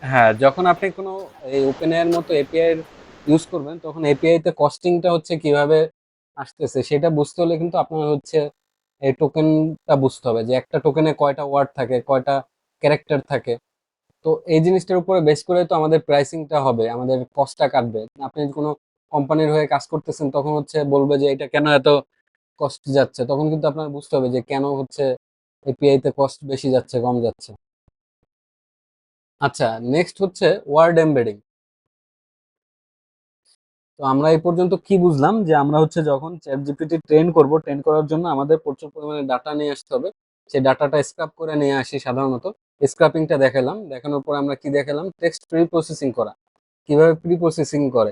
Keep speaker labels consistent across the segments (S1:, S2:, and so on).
S1: হ্যাঁ, যখন আপনি কোনো এই ওপেনএআই এর মতো এপিআই ইউজ করবেন তখন এপিআই তে কস্টিংটা হচ্ছে কিভাবে আসতেছে সেটা বুঝতে হলে কিন্তু আপনার হচ্ছে এই টোকেনটা বুঝতে হবে যে একটা টোকেনে কয়টা ওয়ার্ড থাকে, কয়টা ক্যারেক্টার থাকে। তো এই জিনিসটার উপরে বেস করে তো আমাদের প্রাইসিংটা হবে, আমাদের কস্টটা কাটবে। আপনি কোনো কোম্পানির হয়ে কাজ করতেছেন তখন হচ্ছে বলবে যে এটা কেন এত কস্ট যাচ্ছে, তখন কিন্তু আপনার বুঝতে হবে যে কেন হচ্ছে এপিআই তে কস্ট বেশি যাচ্ছে কম যাচ্ছে। আচ্ছা, নেক্সট হচ্ছে ওয়ার্ড এমবেডিং। তো আমরা এই পর্যন্ত কি বুঝলাম যে আমরা হচ্ছে যখন চ্যাট জিপিটি ট্রেন করব, ট্রেন করার জন্য আমাদের প্রচুর পরিমাণে ডাটা নিয়ে আসতে হবে। সেই ডাটাটা স্ক্রাপ করে নিয়ে আসি সাধারণত। স্ক্রাপিংটা দেখালাম, দেখানোর পর আমরা কি দেখালাম, টেক্সট প্রি প্রসেসিং করা। কিভাবে প্রি প্রসেসিং করে,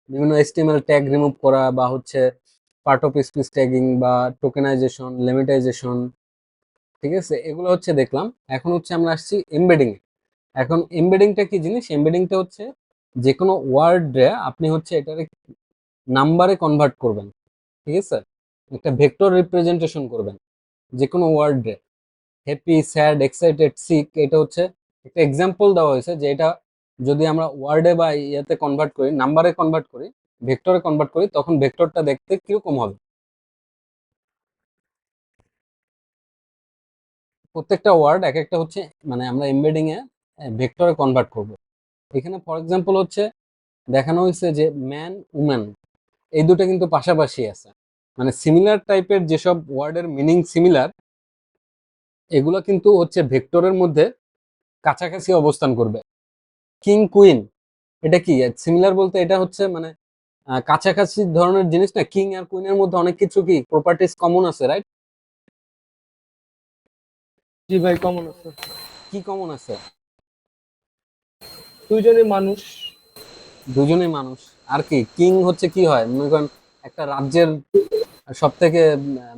S1: বিভিন্ন এসটিএমএল ট্যাগ রিমুভ করা বা হচ্ছে পার্ট অফ স্পিচ ট্যাগিং বা টোকেনাইজেশন, লিমিটাইজেশন, ঠিক আছে, এগুলো হচ্ছে দেখলাম। এখন হচ্ছে আমরা আসছি এমবেডিং। এখন এমবেডিংটা কি জিনিস? এমবেডিংটা হচ্ছে যে কোনো ওয়ার্ডে আপনি হচ্ছে এটারে নাম্বারে কনভার্ট করবেন, ঠিক আছে, একটা ভেক্টর রিপ্রেজেন্টেশন করবেন যে কোনো ওয়ার্ডে। হ্যাপি, স্যাড, এক্সাইটেড, সিক, এটা হচ্ছে একটা এক্সাম্পল দেওয়া হয়েছে যে এটা যদি আমরা ওয়ার্ডে বা ইয়াতে কনভার্ট করি, নাম্বারে কনভার্ট করি, ভেক্টরে কনভার্ট করি, তখন ভেক্টরটা দেখতে কিরকম হবে। প্রত্যেকটা ওয়ার্ড এক একটা হচ্ছে মানে আমরা এমবেডিং এ ভেক্টরে কনভার্ট করব। এখানে ফর এক্সাম্পল হচ্ছে দেখানো হয়েছে যে ম্যান, উম্যান, এই দুটো কিন্তু পাশাপাশি আছে। মানে সিমিলার টাইপের যেসব ওয়ার্ডের মিনিং সিমিলার, এগুলো কিন্তু হচ্ছে ভেক্টরের মধ্যে কাছাকাছি অবস্থান করবে। কিং, কুইন, এটা কি সিমিলার বলতে এটা হচ্ছে মানে কাছাকাছি ধরনের জিনিস না। কিং আর কুইনের মধ্যে অনেক কিছু কি প্রপার্টিজ কমন আছে, রাইট?
S2: জি ভাই, কমন আছে।
S1: কি কমন আছে?
S2: দুইজনই মানুষ।
S1: দুজনেই মানুষ। আর কি কিং হচ্ছে কি হয় মনে করেন একটা রাজ্যের সব থেকে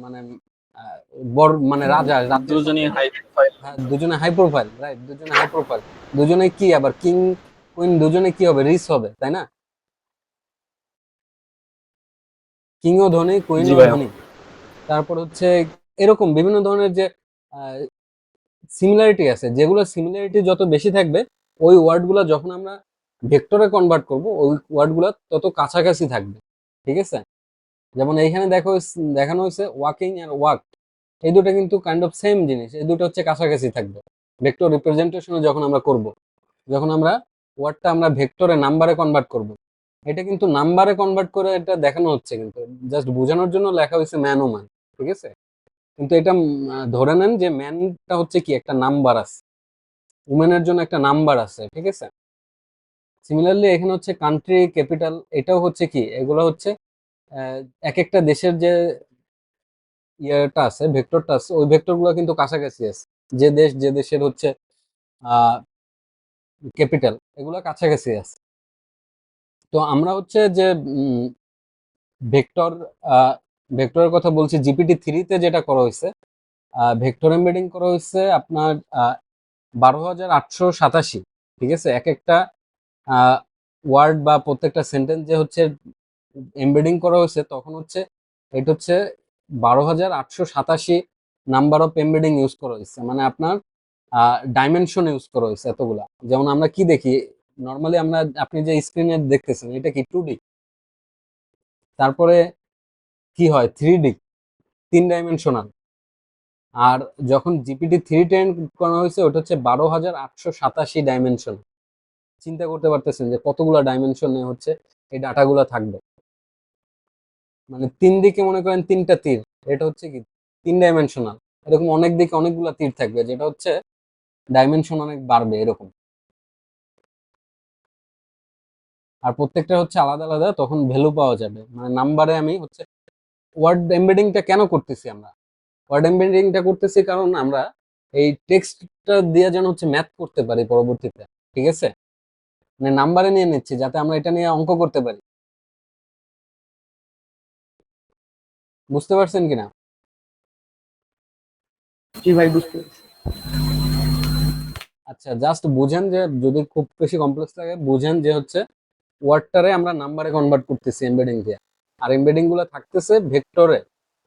S1: মানে আহ, বড় মানে রাজা, রাজ্যের সব
S3: দুজনই
S1: থেকে।
S3: High profile.
S1: হ্যাঁ, দুজনে হাই প্রোফাইল, রাইট, দুজনে হাই প্রোফাইল। দুজনে কি আবার কিং কুইন দুজনে কি হবে, রিচ হবে, তাই না? কিংও ধনী,
S3: জি
S1: কুইনও
S3: ভাই।
S1: ধনী। তারপর হচ্ছে এরকম বিভিন্ন ধরনের যে সিমিলারিটি আছে, যেগুলো সিমিলারিটি যত বেশি থাকবে ওই ওয়ার্ডগুলো যখন আমরা ভেক্টরে কনভার্ট করব ওই ওয়ার্ডগুলো তত কাছাকাছি থাকবে, ঠিক আছে। যেমন এইখানে দেখানো হয়েছে ওয়াকিং আর ওয়াক, এই দুটো কিন্তু কাইন্ড অফ সেম জিনিস, এই দুটো হচ্ছে কাছাকাছি থাকবে ভেক্টর রিপ্রেজেন্টেশনে যখন আমরা করব। যখন আমরা ওয়ার্ডটা আমরা ভেক্টরে নাম্বারে কনভার্ট করব, এটা কিন্তু নাম্বারে কনভার্ট করে এটা দেখানো হচ্ছে, কিন্তু জাস্ট বোঝানোর জন্য লেখা হয়েছে ম্যান ও ম্যান, ঠিক আছে। কিন্তু এটা ধরে নেন যে ম্যানটা হচ্ছে কি একটা নাম্বার আছে, উমেনের জন্য একটা নাম্বার আছে, ঠিক আছে। সিমিলারলি এখানে হচ্ছে কান্ট্রি, ক্যাপিটাল, এটাও হচ্ছে কি, এগুলো হচ্ছে আহ, এক একটা দেশের যে ইয়েটা আছে, ভেক্টরটা আছে, ওই ভেক্টর গুলো কিন্তু কাছাকাছি আছে। যে দেশ, যে দেশের হচ্ছে আহ ক্যাপিটাল, এগুলো কাছাকাছি আছে। তো আমরা হচ্ছে যে ভেক্টর ভেক্টরের কথা বলছি, জিপিটি 3 তে যেটা করা হয়েছে, ভেক্টর এমবেডিং করা হয়েছে আপনার 12,887, ঠিক আছে। এক একটা ওয়ার্ড বা প্রত্যেকটা সেন্টেন্স যে হচ্ছে এমবেডিং করা হয়েছে তখন হচ্ছে এটা হচ্ছে 12,887 নাম্বার অফ এমবেডিং ইউজ করা হয়েছে। মানে আপনার ডাইমেনশন ইউজ করা হয়েছে এতগুলা। যেমন আমরা কি দেখি নর্মালি, আমরা আপনি যে স্ক্রিনে দেখতেছেন এটা কি 2D, তারপরে কি হয় 3D, 3 ডাইমেনশনাল। আর যখন জিপিটি 3 ট্রেন করা হয়েছে ওটা হচ্ছে 12,887 ডাইমেনশন। চিন্তা করতে পারতেছেন যে কতগুলা ডাইমেনশনে হচ্ছে এই ডাটাগুলো থাকবে। মানে 3 দিকে মনে করেন 3টা তীর, এটা হচ্ছে কি 3 ডাইমেনশনাল। এরকম অনেক দিকে অনেকগুলা তীর থাকবে, যেটা হচ্ছে ডাইমেনশন অনেক বাড়বে এরকম। আর প্রত্যেকটা হচ্ছে আলাদা আলাদা, তখন ভ্যালু পাওয়া যাবে। মানে নাম্বারে আমি হচ্ছে ওয়ার্ড এমবেডিংটা কেন করতেছি আমরা? ওয়ার্ড এমবেডিংটা করতেছি কারণ আমরা এই টেক্সটটা দিয়ে যেন হচ্ছে ম্যাথ করতে পারি পরবর্তীতে, ঠিক আছে। মানে নাম্বারে নিয়ে নিচ্ছি যাতে আমরা এটা নিয়ে অঙ্ক করতে পারি। বুঝতে পারছেন কিনা?
S2: জি ভাই, বুঝতে পেরেছি।
S1: আচ্ছা, জাস্ট বুঝেন যে যদি খুব বেশি কমপ্লেক্স লাগে বুঝেন যে হচ্ছে ওয়ার্ডটারে আমরা নাম্বারে কনভার্ট করতেছি এমবেডিং দিয়ে। আর এমবেডিং গুলো থাকতেছে ভেক্টরে।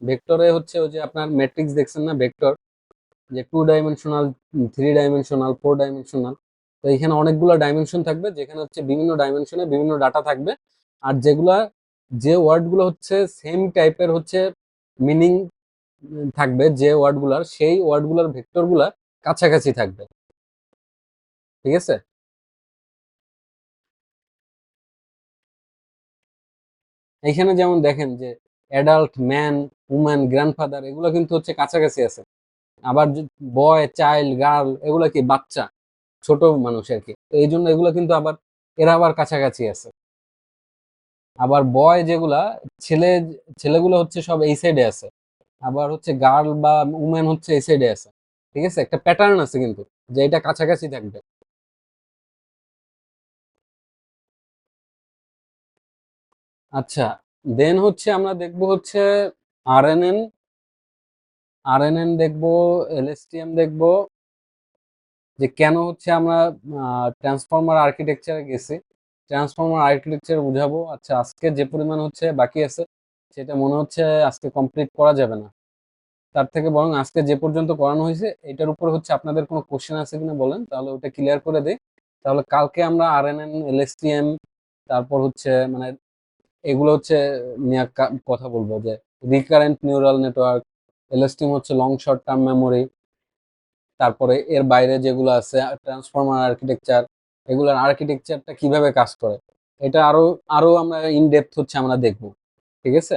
S1: ভেক্টরে হচ্ছে ওই যে আপনার ম্যাট্রিক্স দেখছেন না, ভেক্টর, যে 2 ডাইমেনশনাল, 3 ডাইমেনশনাল, 4 ডাইমেনশনাল, তো এখানে অনেকগুলো ডাইমেনশন থাকবে, যেখানে হচ্ছে বিভিন্ন ডাইমেনশনে বিভিন্ন ডাটা থাকবে। আর যে ওয়ার্ডগুলো হচ্ছে সেম টাইপের হচ্ছে মিনিং থাকবে, যে ওয়ার্ডগুলার সেই ওয়ার্ডগুলার ভেক্টরগুলা কাছাকাছি থাকবে। ঠিক আছে? এখানে যেমন দেখেন যে অ্যাডাল্ট, ম্যান, উম্যান, গ্র্যান্ডফাদার, এগুলো কিন্তু হচ্ছে কাছাকাছি আছে। আবার বয়, চাইল্ড, গার্ল, এগুলো কি বাচ্চা, ছোট মানুষ আর কি। তো এই জন্য এগুলো কিন্তু আবার এরা আবার কাছাকাছি আছে। আবার বয় যেগুলা, ছেলে ছেলেগুলো হচ্ছে সব এই সাইডে আছে। আবার হচ্ছে গার্ল বা উমেন হচ্ছে এই সাইডে আছে। ঠিক আছে, একটা প্যাটার্ন আছে কিন্তু, যে এটা কাছাকাছি থাকবে। আচ্ছা, দেন হচ্ছে আমরা দেখবো হচ্ছে আরএনএন, দেখবো, এলএসটিএম দেখবো, যে কেন হচ্ছে আমরা ট্রান্সফর্মার আর্কিটেকচারে গেছি। ট্রান্সফর্মার আর্কিটেকচার বুঝাবো। আচ্ছা, আজকে যে পরিমাণ হচ্ছে বাকি আছে, সেটা মনে হচ্ছে আজকে কমপ্লিট করা যাবে না। তার থেকে বরং আজকে যে পর্যন্ত করানো হয়েছে এটার উপর হচ্ছে আপনাদের কোনো কোশ্চেন আছে কিনা বলেন, তাহলে ওটা ক্লিয়ার করে দেই। তাহলে কালকে আমরা আরএনএন, এলএসটিএম, তারপর হচ্ছে মানে এগুলো হচ্ছে নিয়ে কথা বলবো, যে রিকারেন্ট নিউরাল নেটওয়ার্ক, এলএসটিএম হচ্ছে লং শর্ট টার্ম মেমোরি, তারপরে এর বাইরে যেগুলো আছে ট্রান্সফর্মার আর্কিটেকচার, এগুলোর আর্কিটেকচারটা কিভাবে কাজ করে, এটা আরো আরো আমরা ইন ডেপথ হচ্ছে আমরা দেখবো। ঠিক আছে?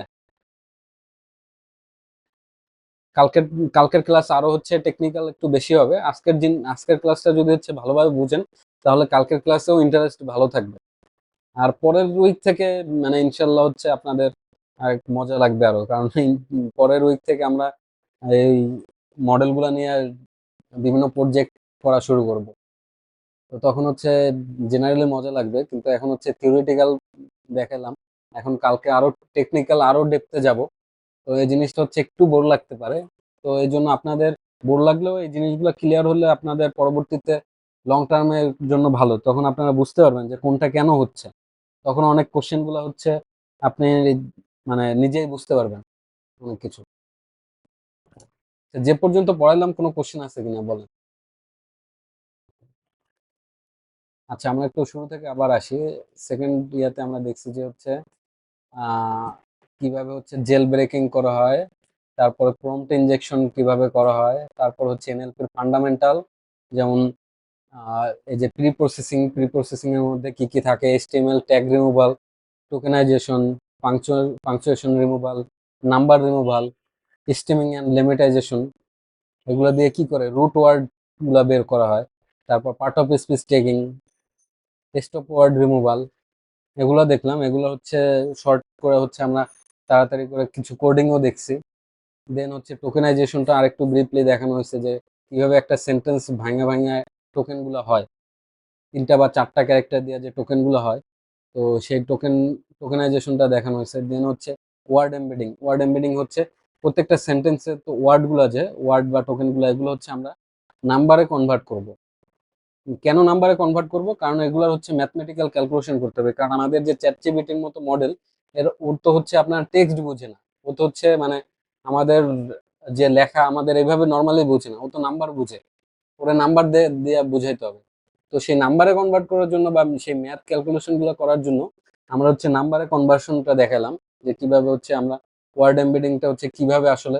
S1: কালকের কালকের ক্লাস আরো হচ্ছে টেকনিক্যাল একটু বেশি হবে। আজকের ক্লাসটা যদি হচ্ছে ভালোভাবে বুঝেন, তাহলে কালকের ক্লাসেও ইন্টারেস্ট ভালো থাকবে। আর পরের উইক থেকে মানে ইনশাল্লাহ হচ্ছে আপনাদের আর একটু মজা লাগবে আরো, কারণ এই পরের উইক থেকে আমরা এই মডেলগুলো নিয়ে বিভিন্ন প্রজেক্ট করা শুরু করব। তো তখন হচ্ছে জেনারেলি মজা লাগবে, কিন্তু এখন হচ্ছে থিওরিটিক্যাল দেখালাম। এখন কালকে আরো টেকনিক্যাল, আরো ডেপথে যাব। তো এই জিনিসটা হচ্ছে একটু বোর লাগতে পারে। তো এই জন্য আপনাদের বোর লাগলেও এই জিনিসগুলো ক্লিয়ার হলে আপনাদের পরবর্তীতে লং টার্মের জন্য ভালো, তখন আপনারা বুঝতে পারবেন যে কোনটা কেন হচ্ছে। তখন অনেক কোশ্চেন গুলো হচ্ছে আপনি মানে নিজেই বুঝতে পারবেন অনেক কিছু। যে পর্যন্ত পড়াইলাম কোনো কোশ্চেন আছে কিনা বলেন। আচ্ছা, আমরা একটু শুরু থেকে আবার আসি। সেকেন্ড ইয়াতে আমরা দেখছি যে হচ্ছে আহ কিভাবে হচ্ছে জেল ব্রেকিং করা হয়, তারপরে প্রম্পট ইনজেকশন কিভাবে করা হয়, তারপর হচ্ছে এনএলপির ফান্ডামেন্টাল, যেমন এই যে প্রি প্রসেসিং এর মধ্যে কি কি থাকে, HTML tag removal, tokenization, punctuation removal, number removal, stemming and lemmatization, এগুলো দিয়ে কি করে রুট ওয়ার্ড গুলা বের করা হয়। তারপর part of speech tagging, stop word removal, এগুলো দেখলাম। এগুলো হচ্ছে শর্ট করে হচ্ছে আমরা তাড়াতাড়ি করে কিছু কোডিংও দেখছি। দেন হচ্ছে টোকেনাইজেশনটা আরেকটু ব্রিফলি দেখানো হয়েছে, যে কিভাবে একটা সেন্টেন্স ভাঙা ভাঙা টোকেন গুলো হয়, 3টা বা 4টা ক্যারেক্টার দিয়ে যে টোকেন গুলো হয়। তো সেই টোকেনাইজেশনটা দেখানো হয়েছে। দেন হচ্ছে ওয়ার্ড এমবেডিং হচ্ছে প্রত্যেকটা সেন্টেন্সের তো ওয়ার্ড গুলো, যে ওয়ার্ড বা টোকেন গুলো, এগুলো হচ্ছে আমরা নাম্বারে কনভার্ট করব। কেন নাম্বারে কনভার্ট করব? কারণ এগুলো হচ্ছে ম্যাথমেটিক্যাল ক্যালকুলেশন করতে হবে। কারণ আমাদের যে চ্যাট জিপিটির মতো মডেল, ওর তো হচ্ছে আপনার টেক্সট বুঝে না। ও তো হচ্ছে মানে আমাদের যে লেখা আমাদের এইভাবে নর্মালি বুঝে না, ও তো নাম্বার বুঝে। ওরা নাম্বার দিয়ে বুঝাইতে হবে। তো সেই নাম্বারে কনভার্ট করার জন্য বা সেই ম্যাথ ক্যালকুলেশন গুলো করার জন্য আমরা হচ্ছে নাম্বারে কনভার্সনটা দেখালাম, যে কিভাবে হচ্ছে আমরা ওয়ার্ড এমবেডিংটা হচ্ছে কিভাবে আসলে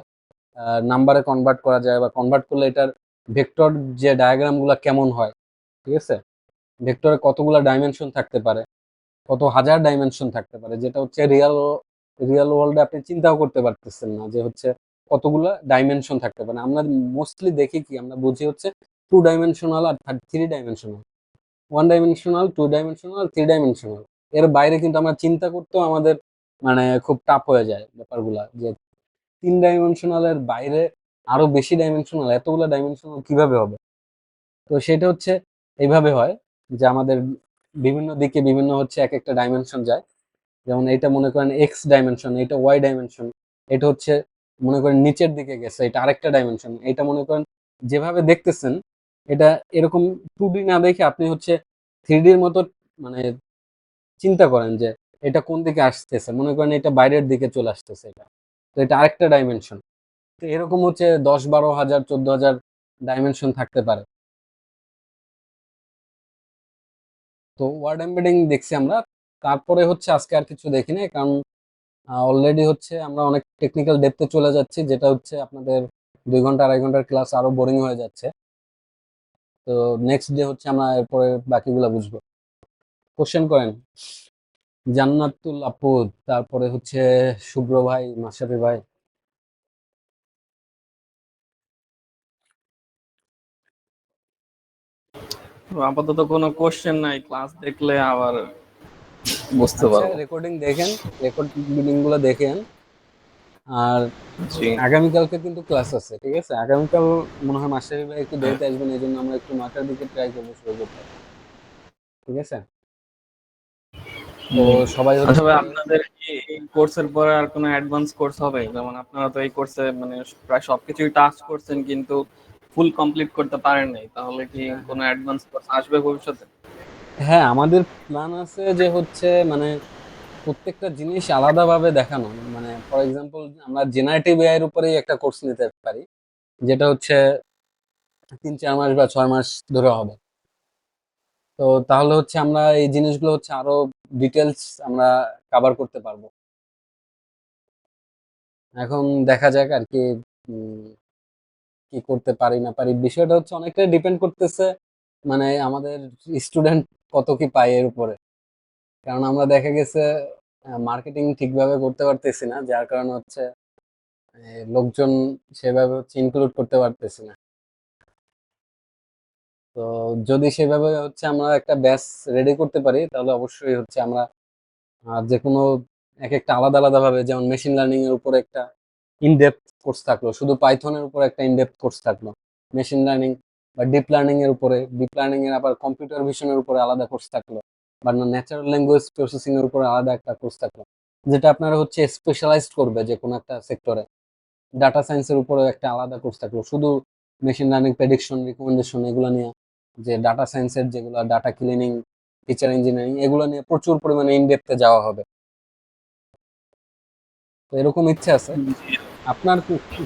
S1: নাম্বারে কনভার্ট করা যায়, বা কনভার্ট করলে এটার ভেক্টর যে ডায়াগ্রাম গুলা কেমন হয়। ঠিক আছে? ভেক্টরে কতগুলা ডাইমেনশন থাকতে পারে, কত হাজার ডাইমেনশন থাকতে পারে, যেটা হচ্ছে রিয়েল ওয়ার্ল্ডে আপনি চিন্তাও করতে পারতেছেন না, যে হচ্ছে কতগুলা ডাইমেনশন থাকতে পারে। আমরা মোস্টলি দেখি কি, আমরা বুঝি হচ্ছে 2 ডাইমেনশনাল আর 3 ডাইমেনশনাল, 1 ডাইমেনশনাল, 2 ডাইমেনশনাল, 3 ডাইমেনশনাল। এর বাইরে কিন্তু আমরা চিন্তা করতেও আমাদের মানে খুব টাফ হয়ে যায় ব্যাপারগুলা, যে 3 ডাইমেনশনালের বাইরে আরো বেশি ডাইমেনশনাল, এতগুলা ডাইমেনশনাল কিভাবে হবে। তো সেটা হচ্ছে এইভাবে হয়, যে আমাদের বিভিন্ন দিকে বিভিন্ন হচ্ছে এক একটা ডাইমেনশন যায়। যেমন এটা মনে করেন এক্স ডাইমেনশন, এটা ওয়াই ডাইমেনশন, এটা হচ্ছে মনে করেন নিচের দিকে গেছে, এটা আরেকটা ডাইমেনশন। এটা মনে করেন যেভাবে দেখতেছেন, এটা এরকম 2D না দেখে আপনি হচ্ছে 3Dর মতো মানে চিন্তা করেন, যে এটা কোন দিকে আসতেছে, মনে করেন এটা বাইরের দিকে চলে আসতেছে, এটা তো এটা আরেকটা ডাইমেনশন। তো এরকম হচ্ছে 10-12 হাজার 14 হাজার ডাইমেনশন থাকতে পারে। তো ওয়ার্ড এমবেডিং দেখছি আমরা। তারপরে হচ্ছে আজকে আর কিছু দেখি না, কারণ অলরেডি হচ্ছে আমরা অনেক টেকনিক্যাল ডেপথে চলে যাচ্ছি, যেটা হচ্ছে আপনাদের 2 ঘন্টা 2.5 ঘন্টার ক্লাস আরো বোরিং হয়ে যাচ্ছে। তো নেক্সট ডে হচ্ছে আমরা এরপরে বাকিগুলো বুঝবো। কোশ্চেন করেন। জান্নাতুল আপু, তারপরে হচ্ছে শুভ্র ভাই, মাশরাফি ভাই।
S3: তো আপাতত কোনো কোশ্চেন নাই, ক্লাস দেখলে আবার বুঝতে
S1: আচ্ছা,
S3: পারবো।
S1: রেকর্ডিং দেখেন, রেকর্ডিং গুলো দেখেন। আর
S3: জি।
S1: আগামীকালকে কিন্তু ক্লাস আছে, ঠিক আছে? আগামীকাল মনে হয় মাশরাফি ভাই একটু দেরিতে আসবেন, এই জন্য আমরা একটু 9টার দিকে ট্রাই করবো শুরু করতে, ঠিক আছে? তো সবাই
S3: আচ্ছা
S1: হচ্ছে
S3: ভাই, আপনাদের কি এই কোর্সের পরে আর কোনো অ্যাডভান্স কোর্স হবে? যেমন আপনারা তো এই কোর্সে মানে প্রায় সবকিছুই টাচ করছেন, কিন্তু ফুল কমপ্লিট করতে পারেন নাই, তাহলে কি
S1: হ্যাঁ,
S3: কোনো
S1: হ্যাঁ,
S3: অ্যাডভান্স কোর্স আসবে ভবিষ্যতে?
S1: হ্যাঁ, আমাদের প্ল্যান আছে যে হচ্ছে মানে প্রত্যেকটা জিনিস আলাদাভাবে দেখানো। মানে ফর এক্সাম্পল আমরা জেনারেটিভ এআই এর উপরেই একটা কোর্স নিতে পারি, যেটা হচ্ছে 3-4 মাস বা 6 মাস ধরে হবে। তো তাহলে হচ্ছে আমরা এই জিনিসগুলো হচ্ছে আরো ডিটেলস আমরা কভার করতে পারবো। এখন দেখা যাক আর কি, উম, কি করতে পারি না পারি, বিষয়টা হচ্ছে অনেকটাই ডিপেন্ড করতেছে মানে আমাদের স্টুডেন্ট কত কি পায় এর উপরে। কারণ আমরা দেখা গেছে মার্কেটিং ঠিকভাবে করতে পারতেছি না, যার কারণে হচ্ছে লোকজন সেভাবে হচ্ছে ইনক্লুড করতে পারতেছি না। তো যদি সেভাবে হচ্ছে আমরা একটা ব্যাচ রেডি করতে পারি, তাহলে অবশ্যই হচ্ছে আমরা যে কোনো এক একটা আলাদা আলাদা ভাবে, যেমন মেশিন লার্নিং এর উপরে একটা ইনডেপথ কোর্স থাকলো, শুধু পাইথনের উপরে একটা ইনডেপথ কোর্স থাকলো, মেশিন লার্নিং বা ডিপ লার্নিং এর উপরে, ডিপ লার্নিং এর আবার কম্পিউটার ভিশনের উপরে আলাদা কোর্স থাকলো, বা ন্যাচারাল ল্যাঙ্গুয়েজ প্রসেসিং এর উপরে আলাদা একটা কোর্স থাকলো, যেটা আপনারা হচ্ছে স্পেশালাইজড করবে যে কোনো একটা সেক্টরে। ডাটা সায়েন্সের উপরে একটা আলাদা কোর্স থাকলো, শুধু মেশিন লার্নিং, প্রেডিকশন, রিকমেন্ডেশন এগুলো নিয়ে, যে ডাটা সায়েন্সের যেগুলো ডাটা ক্লিনিং, ফিচার ইঞ্জিনিয়ারিং, এগুলো নিয়ে প্রচুর পরিমাণে ইনডেপথে যাওয়া হবে। তো এরকম ইচ্ছা আছে। আপনার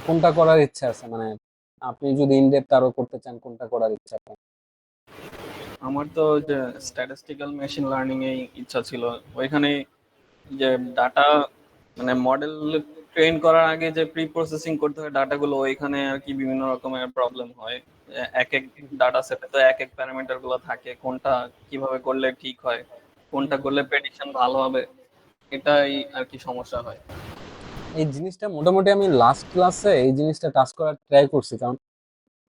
S1: কোনটা করার ইচ্ছা আছে, মানে আপনি যদি ইনডেপথ আরো করতে চান, কোনটা করার ইচ্ছা আপনার?
S3: আমার তো যে স্ট্যাটিস্টিক্যাল মেশিন লার্নিং এ ইচ্ছা ছিল। ওইখানে যে ডাটা মানে মডেল ট্রেন করার আগে যে প্রি প্রসেসিং করতে হয় ডাটাগুলো, ওইখানে আর কি বিভিন্ন রকমের প্রবলেম হয়। এক এক ডাটা সেটে তো এক এক প্যারামিটার গুলো থাকে, কোনটা কিভাবে করলে ঠিক হয়, কোনটা করলে প্রেডিকশন ভালো হবে, এটাই আর কি সমস্যা হয়।
S1: এই জিনিসটা মোটামুটি আমি লাস্ট ক্লাসে এই জিনিসটা টাচ করার ট্রাই করছি, কারণ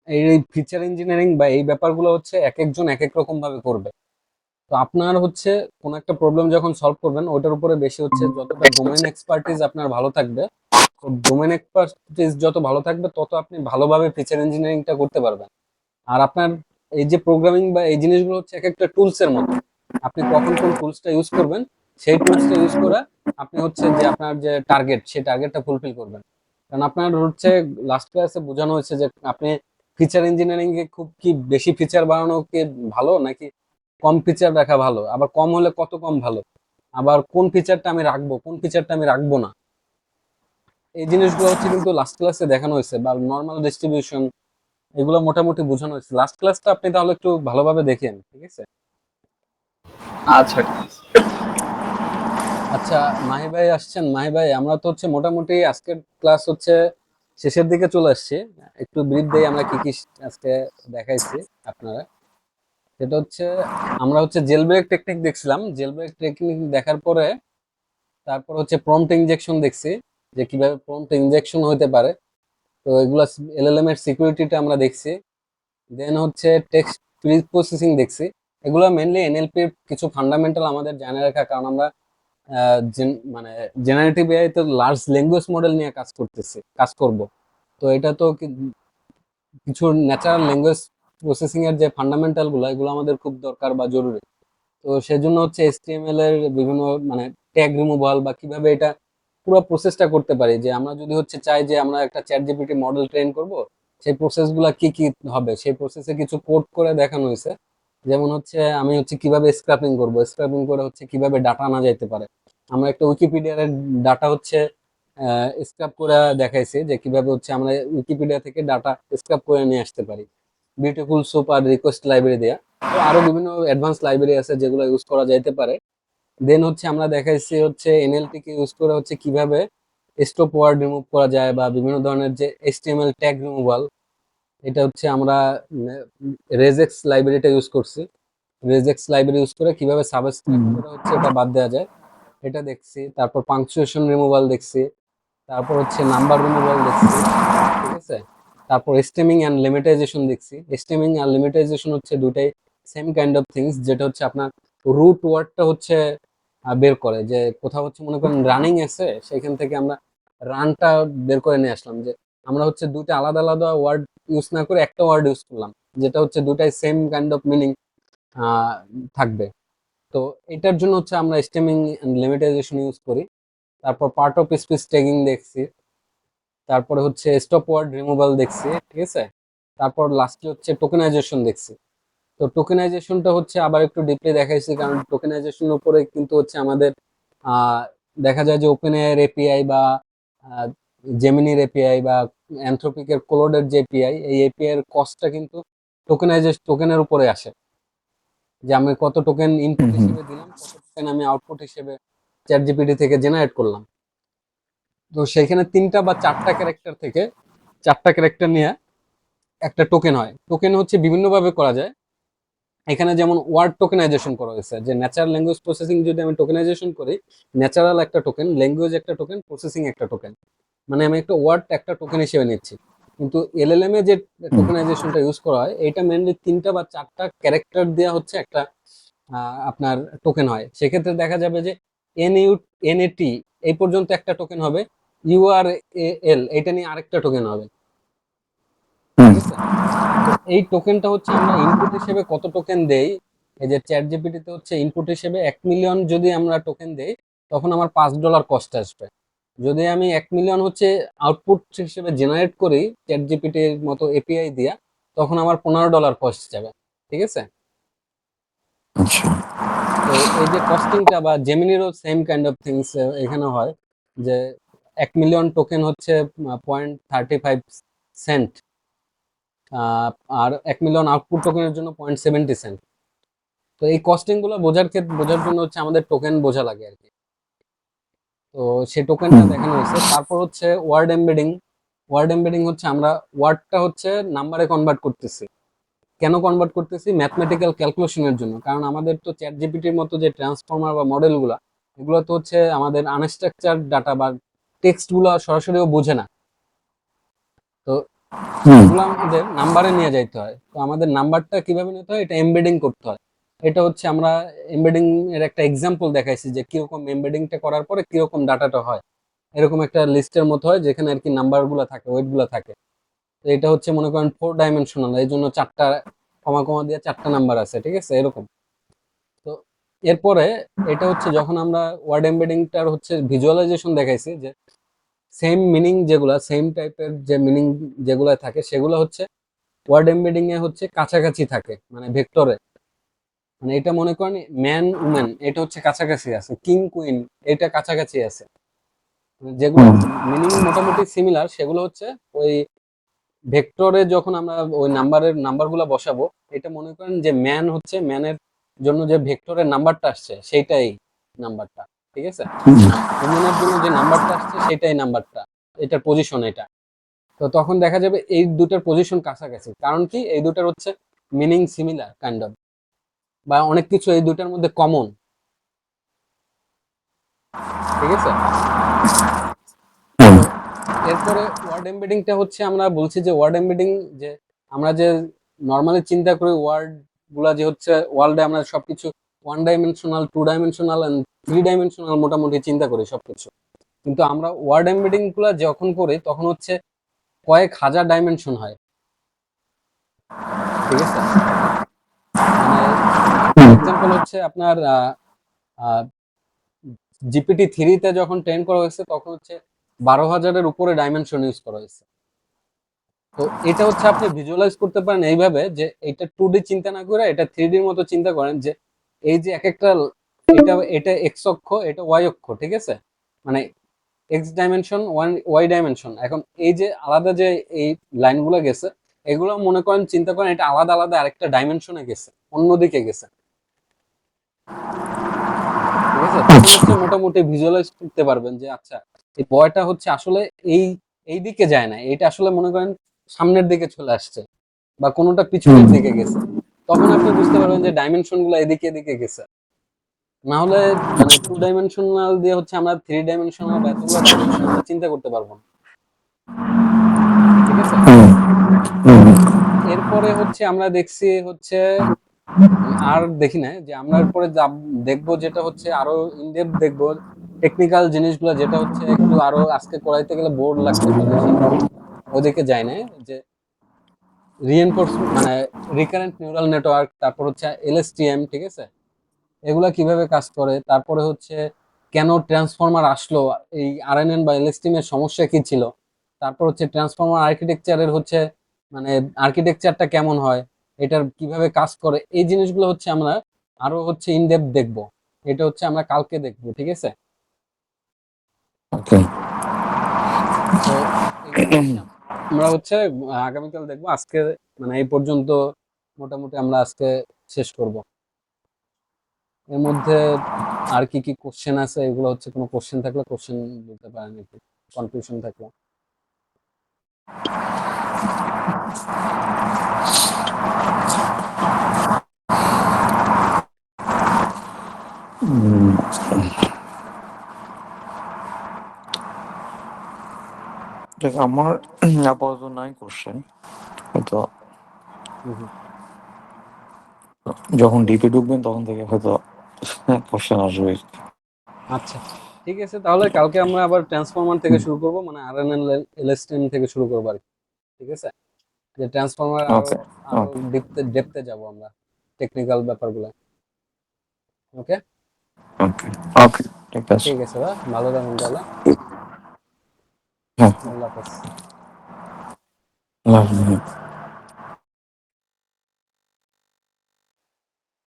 S1: এই ফিচার ইঞ্জিনিয়ারিং বা এই ব্যাপারগুলো হচ্ছে এক একজন এক এক রকম ভাবে করবে। তো আপনার হচ্ছে কোন একটা প্রবলেম যখন সলভ করবেন, ওটার উপরে বেশি হচ্ছে যতটা ডোমেইন এক্সপার্টিস আপনার ভালো থাকবে, তো ডোমেইন এক্সপার্টিস যত ভালো থাকবে, তত আপনি ভালোভাবে ফিচার ইঞ্জিনিয়ারিংটা করতে পারবেন। আর আপনার এই যে প্রোগ্রামিং বা এই জিনিসগুলো হচ্ছে এক একটা টুলস এর মতো, আপনি কখন কোন টুলসটা ইউজ করবেন, সেই টুলসটা ইউজ করে আপনি হচ্ছে যে আপনার যে টার্গেট, সেই টার্গেটটা ফুলফিল করবেন। কারণ আপনার হচ্ছে লাস্ট ক্লাসে বোঝানো হয়েছে যে আপনি ফিচার ইঞ্জিনিয়ারিং এ খুব কি বেশি ফিচার বানানো কি ভালো, নাকি কম ফিচার রাখা ভালো, আবার কম হলে কত কম ভালো, আবার কোন ফিচারটা আমি রাখবো, কোন ফিচারটা আমি রাখবো না, এই জিনিসগুলো হচ্ছে কিন্তু লাস্ট ক্লাসে দেখানো হয়েছে, বা নর্মাল ডিস্ট্রিবিউশন, এগুলো মোটামুটি বোঝানো হয়েছে। লাস্ট ক্লাসটা আপনি তাহলে একটু ভালোভাবে দেখেন, ঠিক আছে?
S3: আচ্ছা, ঠিক আছে।
S1: আচ্ছা, মাহি ভাই আসছেন। মাহি ভাই, আমরা তো হচ্ছে মোটামুটি আজকের ক্লাস হচ্ছে শেষের দিকে চলে আসছি। একটু ব্রিফ দেই আমরা কি কি আজকে দেখাইছি আপনারা। সেটা হচ্ছে আমরা হচ্ছে জেল ব্রেক টেকনিক দেখছিলাম, জেল ব্রেক টেকনিক দেখার পরে তারপর হচ্ছে প্রম্পট ইনজেকশন দেখছি, যে কিভাবে প্রম্পট ইনজেকশন হতে পারে। তো এগুলা এলএলএম এর সিকিউরিটিটা আমরা দেখছি। দেন হচ্ছে টেক্সট প্রি প্রসেসিং দেখছি। এগুলো মেনলি এনএলপির কিছু ফান্ডামেন্টাল আমাদের জানা রাখা, কারণ আমরা মানে জেনারেটিভ এআই তো লার্জ ল্যাঙ্গুয়েজ মডেল নিয়ে কাজ করব। তো এটা তো কিছু ন্যাচারাল ল্যাঙ্গুয়েজ প্রসেসিং এর যে ফান্ডামেন্টাল গুলো, এগুলো আমাদের খুব দরকার বা জরুরি। তো সেজন্য হচ্ছে এইচটিএমএল এর বিভিন্ন মানে ট্যাগ রিমুভাল বা কিভাবে এটা পুরো প্রসেসটা করতে পারি, যে আমরা যদি হচ্ছে চাই যে আমরা একটা চ্যাট জিপিটি মডেল ট্রেন করব, সেই প্রসেসগুলো কি কি হবে, সেই প্রসেসে কিছু কোড করে দেখানো হয়েছে। যেমন হচ্ছে আমি হচ্ছে কিভাবে স্ক্র্যাপিং করব, স্ক্র্যাপিং করে হচ্ছে কিভাবে ডাটা আনা যাইতে পারে। আমরা একটা উইকিপিডিয়ার ডাটা হচ্ছে স্ক্র্যাপ করে দেখাইছি, যে কিভাবে হচ্ছে আমরা উইকিপিডিয়া থেকে ডাটা স্ক্র্যাপ করে নিয়ে আসতে পারি বিউটিফুল সুপ আর রিকোয়েস্ট লাইব্রেরি দেয়া। তো আরো বিভিন্ন অ্যাডভান্স লাইব্রেরি আছে যেগুলো ইউজ করা যাইতে পারে। দেন হচ্ছে আমরা দেখাইছি হচ্ছে এনএলপি কে ইউজ করে হচ্ছে কিভাবে স্টপ ওয়ার্ড রিমুভ করা যায় বা বিভিন্ন ধরনের যে এইচটিএমএল ট্যাগ রিমুভাল, এটা হচ্ছে আমরা রেজেক্স লাইব্রেরিটা ইউজ করছি। রেজেক্স লাইব্রেরি ইউজ করে কিভাবে সাবস্ক্রাইব করে হচ্ছে এটা বাদ দেওয়া যায় এটা দেখছি। তারপর পাংচুয়েশন রিমুভাল দেখছি। তারপর হচ্ছে নাম্বার রিমুভাল দেখছি, ঠিক আছে। তারপর স্টেমিং অ্যান্ড লিমিটাইজেশন দেখছি। স্টেমিং আর লিমিটাইজেশন হচ্ছে দুটাই সেম কাইন্ড অফ থিংস, যেটা হচ্ছে আপনার রুট ওয়ার্ডটা হচ্ছে বের করে, যে কোথাও হচ্ছে মনে করেন রানিং আছে, সেখান থেকে আমরা রানটা বের করে নিয়ে আসলাম, যে আমরা হচ্ছে দুইটা আলাদা আলাদা ওয়ার্ড ইউজ না করে একটা ওয়ার্ড ইউজ করলাম, যেটা হচ্ছে দুটাই সেম কাইন্ড অফ মিনিং থাকবে। তো এটার জন্য হচ্ছে আমরা স্টেমিং অ্যান্ড লিমিটাইজেশন ইউজ করি। তারপর পার্ট অফ স্পিচ ট্যাগিং দেখছি। তারপরে হচ্ছে স্টপ ওয়ার্ড রিমুভাল দেখছি, ঠিক আছে। তারপর লাস্টে হচ্ছে টোকেনাইজেশন দেখছি। তো টোকেনাইজেশনটা হচ্ছে আবার একটু ডিপলি দেখাইছি, কারণ টোকেনাইজেশনের উপরে কিন্তু হচ্ছে আমাদের আহ, দেখা যায় যে ওপেন এআই এপিআই বা জেমিনির এপিআই বা অ্যানথ্রোপিকের ক্লোডের যে এপিআই, এই এপিআই এর কস্টটা কিন্তু টোকেনের উপরে আসে, যে আমি কত টোকেন ইনপুট হিসেবে দিলাম, কত টোকেন আমি আউটপুট হিসেবে চ্যাট জিপিটি থেকে জেনারেট করলাম। তো সেখানে তিনটা বা চারটা ক্যারেক্টার নিয়ে একটা টোকেন হয়। টোকেন হচ্ছে বিভিন্নভাবে করা যায়। এখানে যেমন ওয়ার্ড টোকেনাইজেশন করা হয়েছে, যে ন্যাচারাল ল্যাঙ্গুয়েজ প্রসেসিং যদি আমি টোকেনাইজেশন করি, ন্যাচারাল একটা টোকেন, ল্যাঙ্গুয়েজ একটা টোকেন, প্রসেসিং একটা টোকেন, মানে আমি একটা ওয়ার্ড একটা টোকেন হিসেবে নিচ্ছি। কিন্তু এলএলএম এ যে টোকেনাইজেশনটা ইউজ করা হয়, এটা মেনলি তিনটা বা চারটা ক্যারেক্টার দেওয়া হচ্ছে একটা আপনার টোকেন হয়। সেক্ষেত্রে দেখা যাবে যে এনএটি এই পর্যন্ত একটা টোকেন হবে, ইউআরএল এটা নিয়ে আরেকটা টোকেন হবে, ঠিক আছে। তো এই টোকেনটা হচ্ছে আমরা ইনপুট হিসেবে কত টোকেন দেই, এই যে চ্যাট জিপিটিতে হচ্ছে ইনপুট হিসেবে 1 মিলিয়ন যদি আমরা টোকেন দেই, তখন আমার $5 কস্ট আসবে। যদি আমি 1 মিলিয়ন হচ্ছে আউটপুট হিসেবে জেনারেট করি চ্যাট জিপিটির মতো এপিআই দিয়া, তখন আমার $15 কস্ট যাবে, ঠিক আছে।
S4: আচ্ছা।
S1: তো এই যে কস্টিংটা বা জেমিনিরও সেম কাইন্ড অফ থিংস এখানে হয়, যে 1 মিলিয়ন টোকেন হচ্ছে 0.35 সেন্ট, আর 1 মিলিয়ন আউটপুট টোকেনের জন্য 0.70 সেন্ট। তো এই কস্টিং গুলো বোঝার জন্য হচ্ছে আমাদের টোকেন বোঝা লাগে আর কি। তো সেই টোকেনটা দেখানো হয়েছে। তারপর হচ্ছে ওয়ার্ড এমবেডিং। ওয়ার্ড এমবেডিং হচ্ছে আমরা ওয়ার্ডটা হচ্ছে নাম্বারে কনভার্ট করতেছি। কেন কনভার্ট করতেছি? ম্যাথমেটিক্যাল ক্যালকুলেশনের জন্য। কারণ আমাদের তো চ্যাট জিপিটির মতো যে ট্রান্সফর্মার বা মডেলগুলো, এগুলো তো হচ্ছে আমাদের আনস্ট্রাকচার ডাটা বা টেক্সট গুলো সরাসরিও বোঝে না। তো এগুলো আমাদের নাম্বারে নিয়ে যাইতে হয়। তো আমাদের নাম্বারটা কিভাবে নিতে হয়, এটা এমবেডিং করতে হয়। এটা হচ্ছে আমরা এমবেডিং এর একটা এক্সাম্পল দেখাইছি, যে কিরকম এমবেডিংটা করার পরে কিরকম ডাটাটা হয়। এরকম একটা লিস্টের মতো হয়, যেখানে আর কি নাম্বার গুলো থাকে, ওয়েট গুলো থাকে। তো এটা হচ্ছে মনে করেন 4 ডাইমেনশনাল, এই জন্য চারটা কমা কমা দিয়ে চারটা নাম্বার আছে, ঠিক আছে, এরকম। তো এরপরে এটা হচ্ছে যখন আমরা ওয়ার্ড এমবেডিংটার হচ্ছে ভিজুয়ালাইজেশন দেখাইছি, যে সেম টাইপের যে মিনিং যেগুলা থাকে, সেগুলো হচ্ছে ওয়ার্ড এমবেডিং এ হচ্ছে কাছাকাছি থাকে, মানে ভেক্টরে। মানে এটা মনে করেন ম্যান উম্যান, এটা হচ্ছে কাছাকাছি আছে, কিং কুইন এটা কাছাকাছি আছে। মানে যেগুলো মিনিং মোটামুটি সিমিলার, সেগুলো হচ্ছে ওই ভেক্টরে যখন আমরা ওই নাম্বারগুলো বসাবো, এটা মনে করেন যে ম্যান হচ্ছে, ম্যানের জন্য যে ভেক্টরের নাম্বারটা আসছে সেইটাই নাম্বারটা, ঠিক আছে। উম্যানের জন্য যে নাম্বারটা আসছে সেটাই নাম্বারটা, এটার পজিশন এটা। তো তখন দেখা যাবে এই দুটার পজিশন কাছাকাছি, কারণ কি এই দুটার হচ্ছে মিনিং সিমিলার কাইন্ড অফ, বা অনেক কিছু এই দুটার মধ্যে কমন, ঠিক আছে। এরপরে ওয়ার্ড এমবেডিংটা হচ্ছে আমরা বলছি যে ওয়ার্ড এমবেডিং, যে আমরা যে নর্মালি চিন্তা করি ওয়ার্ড গুলা যে হচ্ছে ওয়ার্ল্ডে আমরা সবকিছু 1 ডাইমেনশনাল, 2 ডাইমেনশনাল এন্ড 3 ডাইমেনশনাল মোটামুটি চিন্তা করি সবকিছু। কিন্তু আমরা ওয়ার্ড এমবেডিং গুলা যখন করি, তখন হচ্ছে কয়েক হাজার ডাইমেনশন হয়, ঠিক আছে। মানে এক্সাম্পল হচ্ছে আপনার জিপিটি 3 তে যখন ট্রেন করা হয়েছে, তখন হচ্ছে 12,000-এর উপরে ডাইমেনশন ইউজ করা হয়েছে। তো এটা হচ্ছে আপনি ভিজুয়ালাইজ করতে পারেন এইভাবে, যে এটা 2D চিন্তা না করে এটা 3Dর মতো চিন্তা করেন, যে এই যে এক একটা, এটা এটা এক্স অক্ষ, এটা ওয়াই অক্ষ, ঠিক আছে। মানে এক্স ডাইমেনশন, ওয়াই ডাইমেনশন। এখন এই যে আলাদা যে এই লাইনগুলো গেছে, এগুলো মনে করেন চিন্তা করেন এটা আলাদা আলাদা আরেকটা ডাইমেনশনে গেছে। অন্যদিকে গেছে, ঠিক আছে? তখন হচ্ছে মোটামুটি ভিজুয়ালাইজ করতে পারবেন যে আচ্ছা এই বয়টা হচ্ছে আসলে এই এই দিকে যায় না, এটা আসলে মনে করেন সামনের দিকে চলে আসছে বা কোনোটা পিছনের দিকে গেছে। তখন আপনি বুঝতে পারবেন যে ডাইমেনশন গুলো এদিকে এদিকে গেছে। না হলে মানে 2 ডাইমেনশনাল দিয়ে হচ্ছে আমরা 3 ডাইমেনশনাল বা এতগুলো ডাইমেনশন আমরা চিন্তা করতে পারবো না, ঠিক আছে? এরপরে হচ্ছে আমরা দেখছি হচ্ছে আর দেখি না যে আমরা এরপরে দেখবো যেটা হচ্ছে আরো ইনডেপথ দেখবো টেকনিক্যাল জিনিসগুলো, যেটা হচ্ছে একটু আরো আজকে করাইতে গেলে বোর্ড লাগতে পারে, ওদিকে যায় না। যে রিএনফোর্সমেন্ট মানে রিকারেন্ট নিউরাল নেটওয়ার্ক, তারপর হচ্ছে এলএসটিএম, ঠিক আছে? এগুলা কিভাবে কাজ করে, তারপরে হচ্ছে কেন ট্রান্সফরমার আসলো, এই আরএনএন বা এলএসটিএম এর সমস্যা কি ছিল, তারপর হচ্ছে ট্রান্সফরমার আর্কিটেকচারের হচ্ছে মানে আর্কিটেকচারটা কেমন হয়, এটার কিভাবে কাজ করে, এই জিনিসগুলো হচ্ছে আমরা আরো হচ্ছে ইনডেপথ দেখবো। এটা হচ্ছে আমরা কালকে দেখবো, ঠিক আছে?
S4: ওকে।
S1: তো এগুলো হচ্ছে আমরা হচ্ছে আগামীকাল দেখবো। আজকে মানে এই পর্যন্ত মোটামুটি আমরা আজকে শেষ করব। এর মধ্যে আর কি কি কোশ্চেন আছে, এগুলো হচ্ছে কোনো কোশ্চেন থাকলে কোশ্চেন বলতে পারেন, একটু কনফিউশন থাকলে।
S4: দেখ আমার আপাতত নাই কোশ্চেন, হয়তো
S1: হুম হুম।
S4: যখন ডিপে ঢুকবেন তখন থেকে হয়তো কোশ্চেন আসবে।
S1: আচ্ছা, ঠিক আছে, তাহলে কালকে আমরা আবার ট্রান্সফরমার থেকে শুরু করব, মানে আরএনএল এলএসটিএম থেকে শুরু করবো আর কি, ঠিক আছে? যে ট্রান্সফরমার আরো
S4: ওকে
S1: আরো
S4: ওকে
S1: ডেপথে যাব আমরা, টেকনিক্যাল ব্যাপারগুলো। ওকে,
S4: ওকে ওকে, ঠিক আছে।
S1: ঠিক আছে ভাই, ভালো থাকুন তাহলে।
S4: হ্যাঁ,
S1: আল্লাহ হাফেজ।
S4: আল্লাহ হাফেজ।